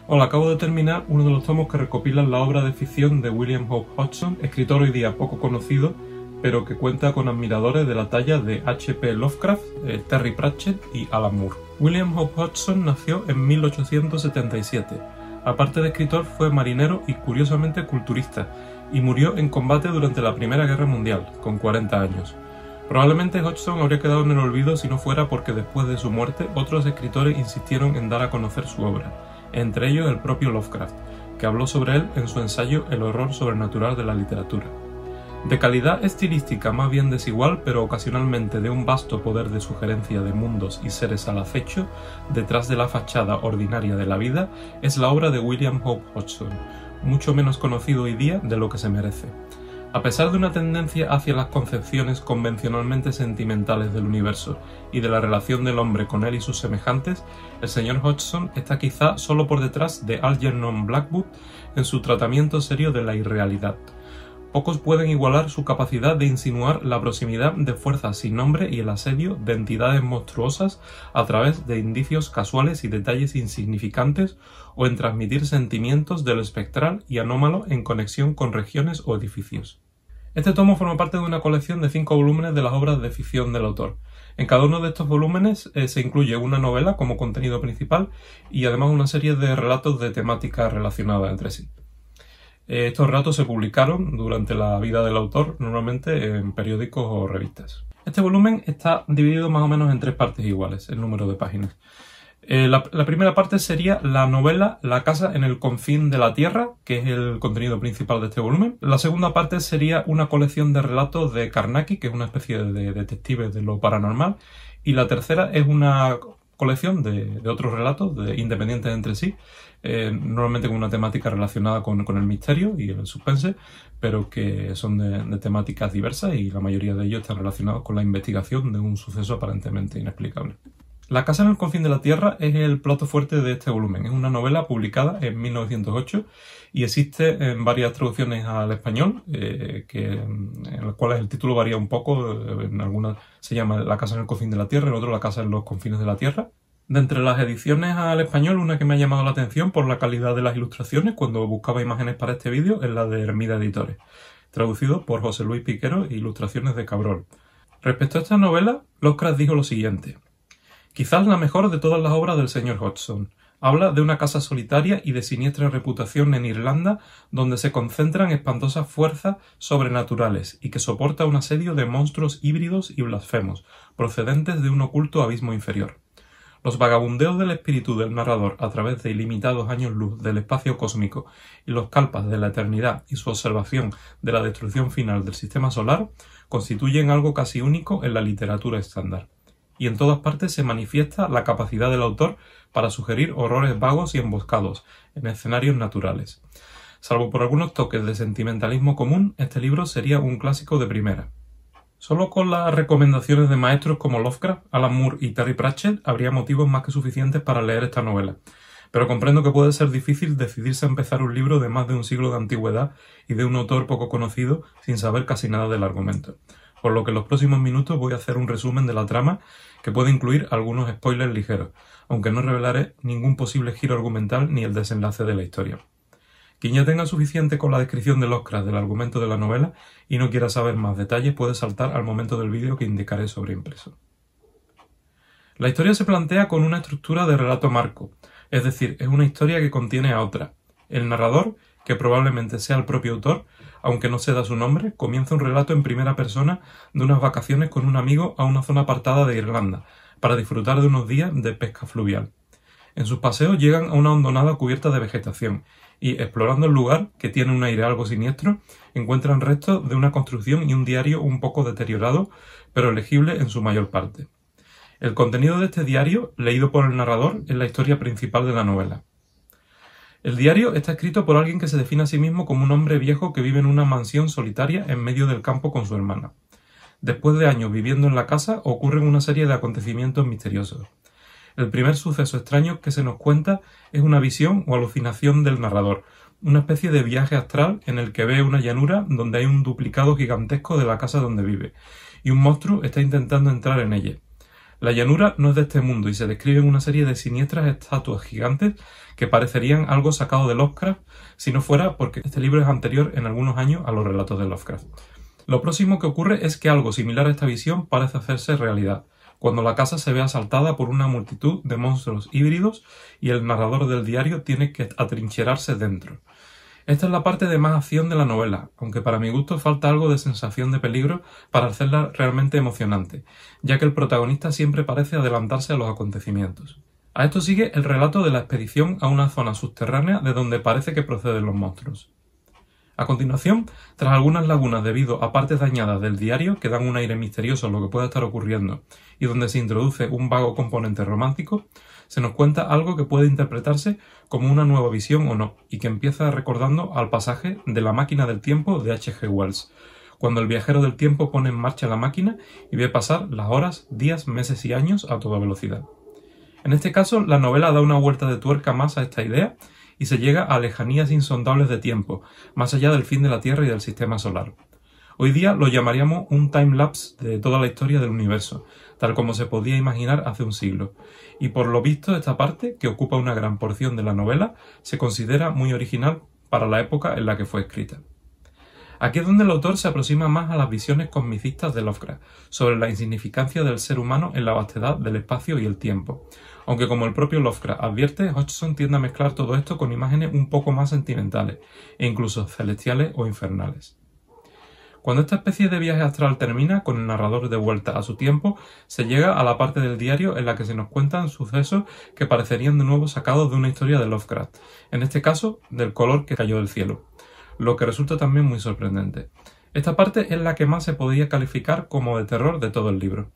Hola, acabo de terminar uno de los tomos que recopilan la obra de ficción de William Hope Hodgson, escritor hoy día poco conocido, pero que cuenta con admiradores de la talla de H.P. Lovecraft, Terry Pratchett y Alan Moore. William Hope Hodgson nació en 1877. Aparte de escritor, fue marinero y curiosamente culturista, y murió en combate durante la Primera Guerra Mundial, con 40 años. Probablemente Hodgson habría quedado en el olvido si no fuera porque después de su muerte otros escritores insistieron en dar a conocer su obra, entre ellos el propio Lovecraft, que habló sobre él en su ensayo El horror sobrenatural de la literatura. De calidad estilística más bien desigual, pero ocasionalmente de un vasto poder de sugerencia de mundos y seres al acecho, detrás de la fachada ordinaria de la vida, es la obra de William Hope Hodgson, mucho menos conocido hoy día de lo que se merece. A pesar de una tendencia hacia las concepciones convencionalmente sentimentales del universo y de la relación del hombre con él y sus semejantes, el señor Hodgson está quizá solo por detrás de Algernon Blackwood en su tratamiento serio de la irrealidad. Pocos pueden igualar su capacidad de insinuar la proximidad de fuerzas sin nombre y el asedio de entidades monstruosas a través de indicios casuales y detalles insignificantes o en transmitir sentimientos de lo espectral y anómalo en conexión con regiones o edificios. Este tomo forma parte de una colección de 5 volúmenes de las obras de ficción del autor. En cada uno de estos volúmenes se incluye una novela como contenido principal y además una serie de relatos de temáticas relacionadas entre sí. Estos relatos se publicaron durante la vida del autor, normalmente en periódicos o revistas. Este volumen está dividido más o menos en 3 partes iguales, el número de páginas. La primera parte sería la novela La casa en el confín de la tierra, que es el contenido principal de este volumen. La segunda parte sería una colección de relatos de Carnacki, que es una especie de detective de lo paranormal. Y la tercera es una colección de otros relatos independientes entre sí, normalmente con una temática relacionada con el misterio y el suspense, pero que son de temáticas diversas y la mayoría de ellos están relacionados con la investigación de un suceso aparentemente inexplicable. La casa en el confín de la tierra es el plato fuerte de este volumen. Es una novela publicada en 1908 y existe en varias traducciones al español, en las cuales el título varía un poco. En algunas se llama La casa en el confín de la tierra, en otras La casa en los confines de la tierra. De entre las ediciones al español, una que me ha llamado la atención por la calidad de las ilustraciones cuando buscaba imágenes para este vídeo es la de Hermida Editores, traducido por José Luis Piquero e ilustraciones de Cabrol. Respecto a esta novela, Lovecraft dijo lo siguiente: quizás la mejor de todas las obras del señor Hodgson. Habla de una casa solitaria y de siniestra reputación en Irlanda, donde se concentran espantosas fuerzas sobrenaturales y que soporta un asedio de monstruos híbridos y blasfemos, procedentes de un oculto abismo inferior. Los vagabundeos del espíritu del narrador a través de ilimitados años luz del espacio cósmico y los kalpas de la eternidad y su observación de la destrucción final del sistema solar constituyen algo casi único en la literatura estándar. Y en todas partes se manifiesta la capacidad del autor para sugerir horrores vagos y emboscados en escenarios naturales. Salvo por algunos toques de sentimentalismo común, este libro sería un clásico de primera. Solo con las recomendaciones de maestros como Lovecraft, Alan Moore y Terry Pratchett habría motivos más que suficientes para leer esta novela, pero comprendo que puede ser difícil decidirse a empezar un libro de más de un siglo de antigüedad y de un autor poco conocido sin saber casi nada del argumento, por lo que en los próximos minutos voy a hacer un resumen de la trama que puede incluir algunos spoilers ligeros, aunque no revelaré ningún posible giro argumental ni el desenlace de la historia. Quien ya tenga suficiente con la descripción de Lovecraft del argumento de la novela y no quiera saber más detalles puede saltar al momento del vídeo que indicaré sobre impreso. La historia se plantea con una estructura de relato marco, es decir, es una historia que contiene a otra. El narrador, que probablemente sea el propio autor, aunque no se da su nombre, comienza un relato en primera persona de unas vacaciones con un amigo a una zona apartada de Irlanda, para disfrutar de unos días de pesca fluvial. En sus paseos llegan a una hondonada cubierta de vegetación y, explorando el lugar, que tiene un aire algo siniestro, encuentran restos de una construcción y un diario un poco deteriorado, pero legible en su mayor parte. El contenido de este diario, leído por el narrador, es la historia principal de la novela. El diario está escrito por alguien que se define a sí mismo como un hombre viejo que vive en una mansión solitaria en medio del campo con su hermana. Después de años viviendo en la casa, ocurren una serie de acontecimientos misteriosos. El primer suceso extraño que se nos cuenta es una visión o alucinación del narrador, una especie de viaje astral en el que ve una llanura donde hay un duplicado gigantesco de la casa donde vive, y un monstruo está intentando entrar en ella. La llanura no es de este mundo y se describen una serie de siniestras estatuas gigantes que parecerían algo sacado de Lovecraft si no fuera porque este libro es anterior en algunos años a los relatos de Lovecraft. Lo próximo que ocurre es que algo similar a esta visión parece hacerse realidad, cuando la casa se ve asaltada por una multitud de monstruos híbridos y el narrador del diario tiene que atrincherarse dentro. Esta es la parte de más acción de la novela, aunque para mi gusto falta algo de sensación de peligro para hacerla realmente emocionante, ya que el protagonista siempre parece adelantarse a los acontecimientos. A esto sigue el relato de la expedición a una zona subterránea de donde parece que proceden los monstruos. A continuación, tras algunas lagunas debido a partes dañadas del diario que dan un aire misterioso a lo que pueda estar ocurriendo y donde se introduce un vago componente romántico, se nos cuenta algo que puede interpretarse como una nueva visión o no, y que empieza recordando al pasaje de La máquina del tiempo de H.G. Wells, cuando el viajero del tiempo pone en marcha la máquina y ve pasar las horas, días, meses y años a toda velocidad. En este caso, la novela da una vuelta de tuerca más a esta idea y se llega a lejanías insondables de tiempo, más allá del fin de la Tierra y del sistema solar. Hoy día lo llamaríamos un time-lapse de toda la historia del universo, tal como se podía imaginar hace un siglo, y por lo visto esta parte, que ocupa una gran porción de la novela, se considera muy original para la época en la que fue escrita. Aquí es donde el autor se aproxima más a las visiones cosmicistas de Lovecraft, sobre la insignificancia del ser humano en la vastedad del espacio y el tiempo, aunque como el propio Lovecraft advierte, Hodgson tiende a mezclar todo esto con imágenes un poco más sentimentales, e incluso celestiales o infernales. Cuando esta especie de viaje astral termina, con el narrador de vuelta a su tiempo, se llega a la parte del diario en la que se nos cuentan sucesos que parecerían de nuevo sacados de una historia de Lovecraft, en este caso del color que cayó del cielo, lo que resulta también muy sorprendente. Esta parte es la que más se podría calificar como de terror de todo el libro.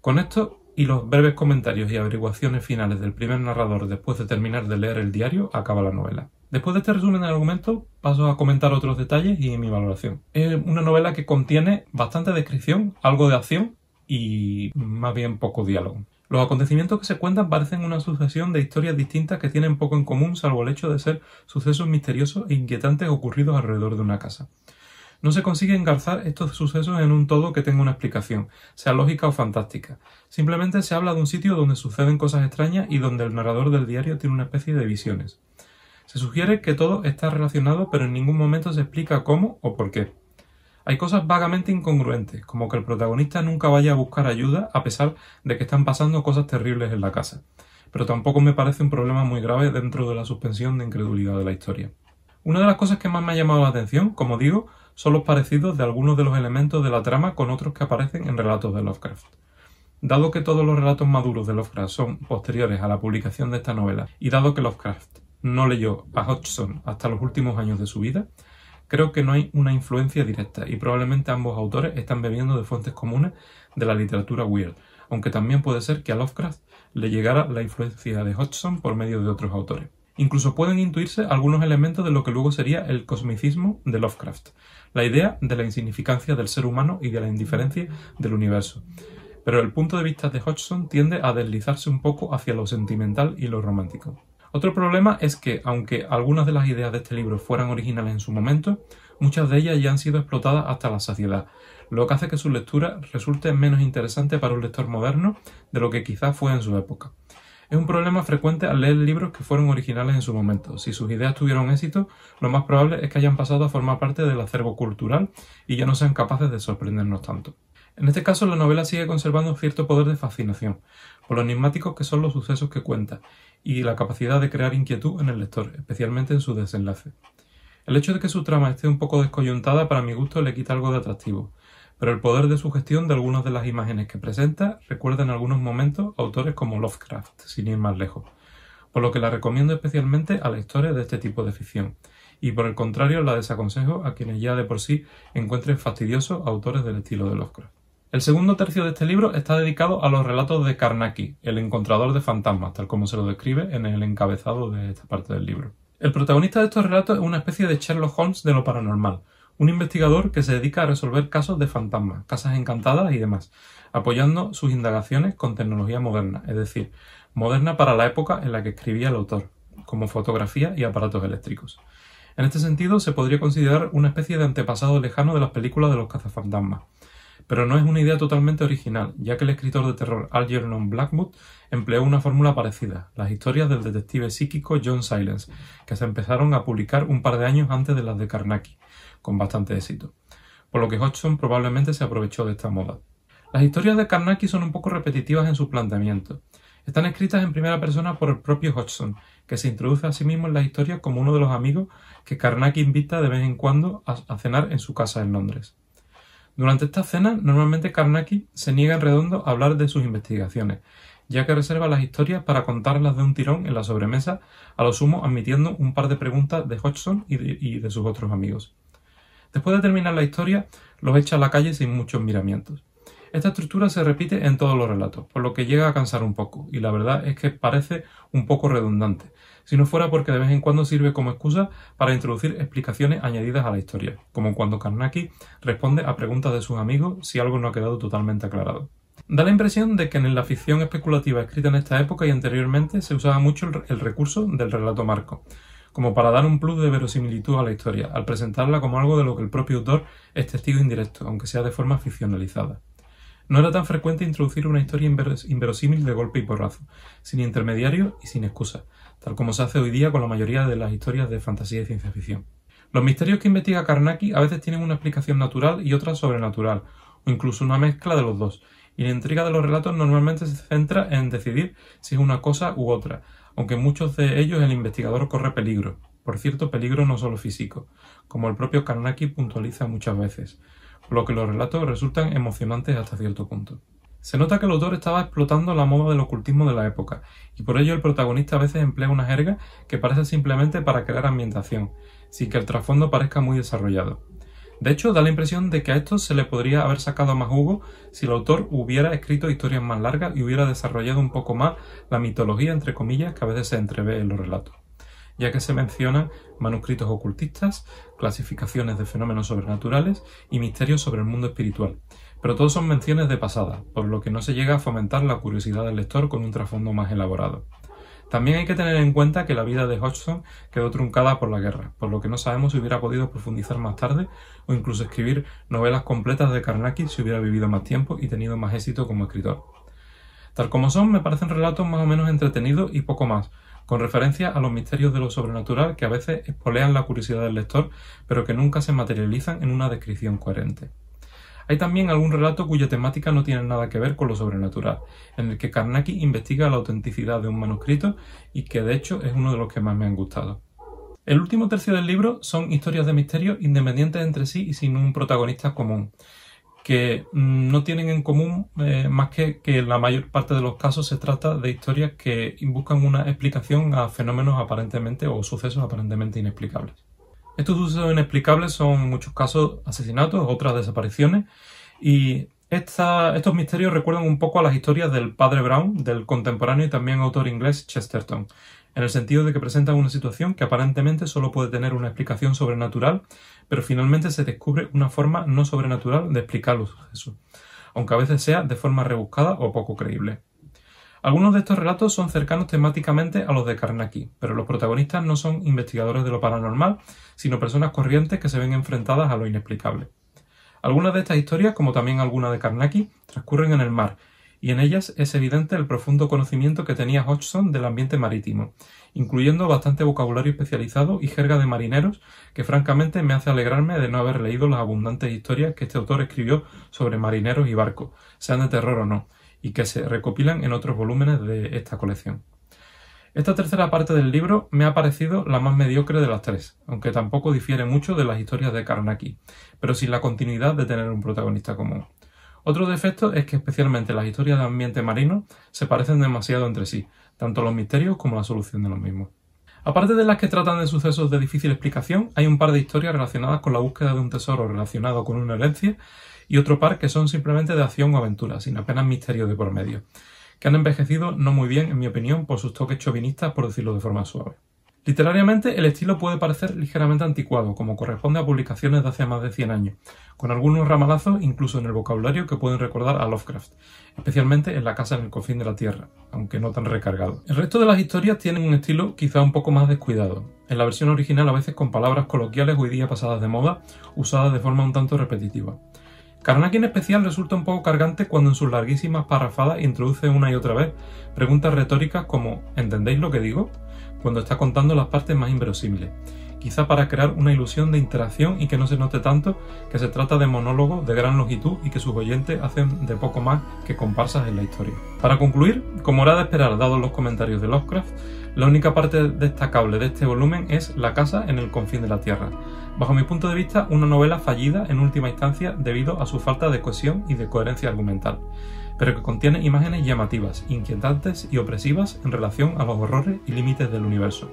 Con esto y los breves comentarios y averiguaciones finales del primer narrador después de terminar de leer el diario, acaba la novela. Después de este resumen del argumento, paso a comentar otros detalles y mi valoración. Es una novela que contiene bastante descripción, algo de acción y más bien poco diálogo. Los acontecimientos que se cuentan parecen una sucesión de historias distintas que tienen poco en común, salvo el hecho de ser sucesos misteriosos e inquietantes ocurridos alrededor de una casa. No se consigue engarzar estos sucesos en un todo que tenga una explicación, sea lógica o fantástica. Simplemente se habla de un sitio donde suceden cosas extrañas y donde el narrador del diario tiene una especie de visiones. Se sugiere que todo está relacionado, pero en ningún momento se explica cómo o por qué. Hay cosas vagamente incongruentes, como que el protagonista nunca vaya a buscar ayuda a pesar de que están pasando cosas terribles en la casa, pero tampoco me parece un problema muy grave dentro de la suspensión de incredulidad de la historia. Una de las cosas que más me ha llamado la atención, como digo, son los parecidos de algunos de los elementos de la trama con otros que aparecen en relatos de Lovecraft. Dado que todos los relatos maduros de Lovecraft son posteriores a la publicación de esta novela, y dado que Lovecraft no leyó a Hodgson hasta los últimos años de su vida, creo que no hay una influencia directa y probablemente ambos autores están bebiendo de fuentes comunes de la literatura weird, aunque también puede ser que a Lovecraft le llegara la influencia de Hodgson por medio de otros autores. Incluso pueden intuirse algunos elementos de lo que luego sería el cosmicismo de Lovecraft, la idea de la insignificancia del ser humano y de la indiferencia del universo. Pero el punto de vista de Hodgson tiende a deslizarse un poco hacia lo sentimental y lo romántico. Otro problema es que, aunque algunas de las ideas de este libro fueran originales en su momento, muchas de ellas ya han sido explotadas hasta la saciedad, lo que hace que su lectura resulte menos interesante para un lector moderno de lo que quizás fue en su época. Es un problema frecuente al leer libros que fueron originales en su momento. Si sus ideas tuvieron éxito, lo más probable es que hayan pasado a formar parte del acervo cultural y ya no sean capaces de sorprendernos tanto. En este caso, la novela sigue conservando cierto poder de fascinación, por lo enigmáticos que son los sucesos que cuenta, y la capacidad de crear inquietud en el lector, especialmente en su desenlace. El hecho de que su trama esté un poco descoyuntada para mi gusto le quita algo de atractivo, pero el poder de sugestión de algunas de las imágenes que presenta recuerda en algunos momentos a autores como Lovecraft, sin ir más lejos, por lo que la recomiendo especialmente a lectores de este tipo de ficción, y por el contrario la desaconsejo a quienes ya de por sí encuentren fastidiosos autores del estilo de Lovecraft. El segundo tercio de este libro está dedicado a los relatos de Carnacki, el encontrador de fantasmas, tal como se lo describe en el encabezado de esta parte del libro. El protagonista de estos relatos es una especie de Sherlock Holmes de lo paranormal, un investigador que se dedica a resolver casos de fantasmas, casas encantadas y demás, apoyando sus indagaciones con tecnología moderna, es decir, moderna para la época en la que escribía el autor, como fotografía y aparatos eléctricos. En este sentido, se podría considerar una especie de antepasado lejano de las películas de los cazafantasmas. Pero no es una idea totalmente original, ya que el escritor de terror Algernon Blackwood empleó una fórmula parecida, las historias del detective psíquico John Silence, que se empezaron a publicar un par de años antes de las de Carnacki, con bastante éxito, por lo que Hodgson probablemente se aprovechó de esta moda. Las historias de Carnacki son un poco repetitivas en su planteamiento. Están escritas en primera persona por el propio Hodgson, que se introduce a sí mismo en la historia como uno de los amigos que Carnacki invita de vez en cuando a cenar en su casa en Londres. Durante estas cenas, normalmente Carnacki se niega en redondo a hablar de sus investigaciones, ya que reserva las historias para contarlas de un tirón en la sobremesa, a lo sumo admitiendo un par de preguntas de Hodgson y de sus otros amigos. Después de terminar la historia, los echa a la calle sin muchos miramientos. Esta estructura se repite en todos los relatos, por lo que llega a cansar un poco, y la verdad es que parece un poco redundante, si no fuera porque de vez en cuando sirve como excusa para introducir explicaciones añadidas a la historia, como cuando Carnacki responde a preguntas de sus amigos si algo no ha quedado totalmente aclarado. Da la impresión de que en la ficción especulativa escrita en esta época y anteriormente se usaba mucho el recurso del relato marco, como para dar un plus de verosimilitud a la historia, al presentarla como algo de lo que el propio autor es testigo indirecto, aunque sea de forma ficcionalizada. No era tan frecuente introducir una historia inverosímil de golpe y porrazo, sin intermediario y sin excusa, tal como se hace hoy día con la mayoría de las historias de fantasía y ciencia ficción. Los misterios que investiga Carnacki a veces tienen una explicación natural y otra sobrenatural, o incluso una mezcla de los dos, y la intriga de los relatos normalmente se centra en decidir si es una cosa u otra, aunque en muchos de ellos el investigador corre peligro, por cierto peligro no solo físico, como el propio Carnacki puntualiza muchas veces, por lo que los relatos resultan emocionantes hasta cierto punto. Se nota que el autor estaba explotando la moda del ocultismo de la época, y por ello el protagonista a veces emplea una jerga que parece simplemente para crear ambientación, sin que el trasfondo parezca muy desarrollado. De hecho, da la impresión de que a esto se le podría haber sacado más jugo si el autor hubiera escrito historias más largas y hubiera desarrollado un poco más la mitología, entre comillas, que a veces se entrevé en los relatos, ya que se mencionan manuscritos ocultistas, clasificaciones de fenómenos sobrenaturales y misterios sobre el mundo espiritual, pero todos son menciones de pasada, por lo que no se llega a fomentar la curiosidad del lector con un trasfondo más elaborado. También hay que tener en cuenta que la vida de Hodgson quedó truncada por la guerra, por lo que no sabemos si hubiera podido profundizar más tarde o incluso escribir novelas completas de Carnacki si hubiera vivido más tiempo y tenido más éxito como escritor. Tal como son, me parecen relatos más o menos entretenidos y poco más, con referencia a los misterios de lo sobrenatural que a veces espolean la curiosidad del lector, pero que nunca se materializan en una descripción coherente. Hay también algún relato cuya temática no tiene nada que ver con lo sobrenatural, en el que Carnacki investiga la autenticidad de un manuscrito y que de hecho es uno de los que más me han gustado. El último tercio del libro son historias de misterio independientes entre sí y sin un protagonista común, que no tienen en común más que en la mayor parte de los casos se trata de historias que buscan una explicación a fenómenos aparentemente o sucesos aparentemente inexplicables. Estos sucesos inexplicables son en muchos casos asesinatos, otras desapariciones, y estos misterios recuerdan un poco a las historias del Padre Brown, del contemporáneo y también autor inglés Chesterton, en el sentido de que presentan una situación que aparentemente solo puede tener una explicación sobrenatural, pero finalmente se descubre una forma no sobrenatural de explicar los sucesos, aunque a veces sea de forma rebuscada o poco creíble. Algunos de estos relatos son cercanos temáticamente a los de Carnacki, pero los protagonistas no son investigadores de lo paranormal, sino personas corrientes que se ven enfrentadas a lo inexplicable. Algunas de estas historias, como también algunas de Carnacki, transcurren en el mar, y en ellas es evidente el profundo conocimiento que tenía Hodgson del ambiente marítimo, incluyendo bastante vocabulario especializado y jerga de marineros que francamente me hace alegrarme de no haber leído las abundantes historias que este autor escribió sobre marineros y barcos, sean de terror o no, y que se recopilan en otros volúmenes de esta colección. Esta tercera parte del libro me ha parecido la más mediocre de las tres, aunque tampoco difiere mucho de las historias de Carnacki, pero sin la continuidad de tener un protagonista común. Otro defecto es que especialmente las historias de ambiente marino se parecen demasiado entre sí, tanto los misterios como la solución de los mismos. Aparte de las que tratan de sucesos de difícil explicación, hay un par de historias relacionadas con la búsqueda de un tesoro relacionado con una herencia y otro par que son simplemente de acción o aventura, sin apenas misterio de por medio, que han envejecido no muy bien, en mi opinión, por sus toques chauvinistas, por decirlo de forma suave. Literariamente, el estilo puede parecer ligeramente anticuado, como corresponde a publicaciones de hace más de 100 años, con algunos ramalazos incluso en el vocabulario que pueden recordar a Lovecraft, especialmente en La casa en el confín de la tierra, aunque no tan recargado. El resto de las historias tienen un estilo quizá un poco más descuidado, en la versión original a veces con palabras coloquiales hoy día pasadas de moda, usadas de forma un tanto repetitiva. Carnage en especial resulta un poco cargante cuando en sus larguísimas parrafadas introduce una y otra vez preguntas retóricas como ¿entendéis lo que digo?, cuando está contando las partes más inverosímiles, quizá para crear una ilusión de interacción y que no se note tanto que se trata de monólogos de gran longitud y que sus oyentes hacen de poco más que comparsas en la historia. Para concluir, como era de esperar dados los comentarios de Lovecraft, la única parte destacable de este volumen es La casa en el confín de la Tierra. Bajo mi punto de vista, una novela fallida en última instancia debido a su falta de cohesión y de coherencia argumental, pero que contiene imágenes llamativas, inquietantes y opresivas en relación a los horrores y límites del universo,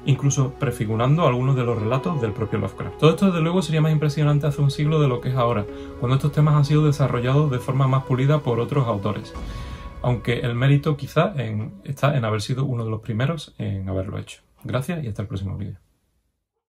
incluso prefigurando algunos de los relatos del propio Lovecraft. Todo esto desde luego sería más impresionante hace un siglo de lo que es ahora, cuando estos temas han sido desarrollados de forma más pulida por otros autores, aunque el mérito quizá está en haber sido uno de los primeros en haberlo hecho. Gracias y hasta el próximo vídeo.